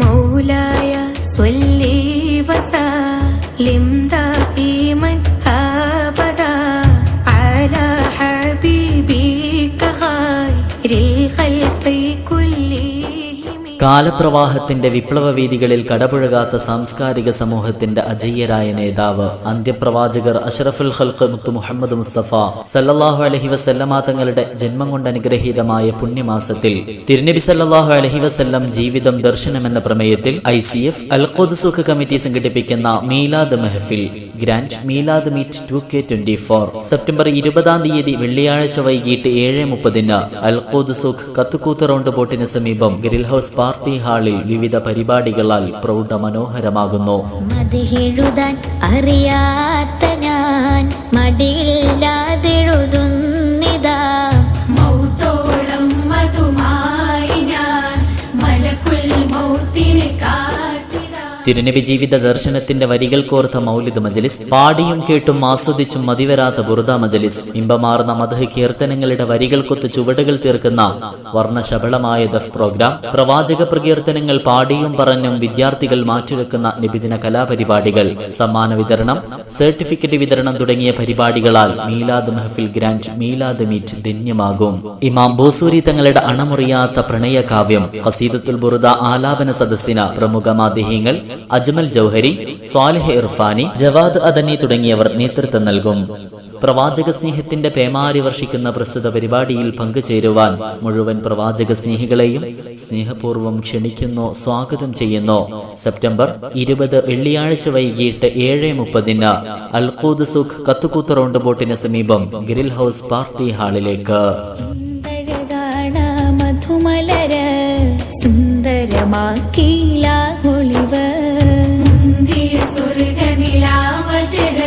മൗലായ സ്വല്ലി വസല്ലിം ദായിമൻ അബദാ അലാ ഹബീബിക ഖൈറിൽ ഖൽഖി കുല്ലിഹിം. കാലപ്രവാഹത്തിന്റെ വിപ്ലവവേദികളിൽ കടപുഴകാത്ത സാംസ്കാരിക സമൂഹത്തിന്റെ അജയ്യരായ നേതാവ്, അന്ത്യപ്രവാചകർ അഷ്റഫുൽ ഖൽഖ് മുത്തു മുഹമ്മദ് മുസ്തഫ സല്ലല്ലാഹു അലൈഹി വസല്ലമ തങ്ങളുടെ ജന്മം കൊണ്ട് അനുഗ്രഹീതമായ പുണ്യമാസത്തിൽ തിരുനബി സല്ലല്ലാഹു അലൈഹി വസല്ലം ജീവിതം ദർശനം എന്ന പ്രമേയത്തിൽ ICF അൽ ഖുദ്സ് കമ്മിറ്റി സംഘടിപ്പിക്കുന്ന മീലാദ് മെഹഫിൽ ഗ്രാൻഡ് മീലാദ് മീറ്റ് 2K24 സെപ്റ്റംബർ 20 വെള്ളിയാഴ്ച വൈകിട്ട് 7:30 അൽ ഖുദ്സ് കത്തുകൂത്ത് റൗണ്ട് ബോട്ടിന് സമീപം ഗ്രിൽ ഹൗസ് പാർട്ടി ഹാളിൽ വിവിധ പരിപാടികളാൽ പ്രൗഢ മനോഹരമാകുന്നു. മദിഹെഴുതാൻ അറിയാത്ത ഞാൻ മടിയില്ലാതെഴുതുന്നിതാ, മൗത്തോളം മധുമായി ഞാൻ മലക്കുൽ മൗത്തിനെ കാത്തിതാ. തിരുനബി ജീവിത ദർശനത്തിന്റെ വരികൾ കോർത്ത മൗലിദ് മജ്ലിസ്, പാടിയും കേട്ടും ആസ്വദിച്ചും മതിവരാത്ത ബുർദ മജ്ലിസ്, ഇമ്പമാർന്ന മദ്ഹ് കീർത്തനങ്ങളുടെ വരികൾക്കൊത്ത് ചുവടുകൾ തീർക്കുന്ന വർണ്ണശബളമായ ദഫ് പ്രോഗ്രാം, പ്രവാചക പ്രകീർത്തനങ്ങൾ പാടിയും പറഞ്ഞും വിദ്യാർത്ഥികൾ മാറ്റുവെക്കുന്ന നിബിദിന കലാപരിപാടികൾ, സമ്മാന വിതരണം, സർട്ടിഫിക്കറ്റ് വിതരണം തുടങ്ങിയ പരിപാടികളാൽ മീലാദ് മെഹഫിൽ ഗ്രാൻഡ് മീലാദ് മീറ്റ് ധന്യമാകും. ഇമാം ബൂസൂരി തങ്ങളുടെ അണമുറിയാത്ത പ്രണയകാവ്യം ഖസീദത്തുൽ ബുർദ ആലാപന സദസ്സിന് പ്രമുഖ മാധ്യമങ്ങൾ അജ്മൽ ജൗഹരി, സ്വാലിഹ് ഇർഫാനി, ജവാദ് അദനി തുടങ്ങിയവർ നേതൃത്വം നൽകും. പ്രവാചക സ്നേഹത്തിന്റെ പേമാരി വർഷിക്കുന്ന പ്രസ്തുത പരിപാടിയിൽ പങ്കുചേരുവാൻ മുഴുവൻ പ്രവാചക സ്നേഹികളെയും സ്നേഹപൂർവ്വം ക്ഷണിക്കുന്നു, സ്വാഗതം ചെയ്യുന്നു. സെപ്റ്റംബർ 20 വെള്ളിയാഴ്ച വൈകിട്ട് 7:30 അൽ ഖുദ്സ് കത്തുകൂത്ത് റൗണ്ട് ബോട്ടിന് സമീപം ഗ്രിൽ ഹൗസ് പാർട്ടി ഹാളിലേക്ക്. മധുമലര സുന്ദരമാക്കില ഒളിവ് സ്വർഗനിലാവജര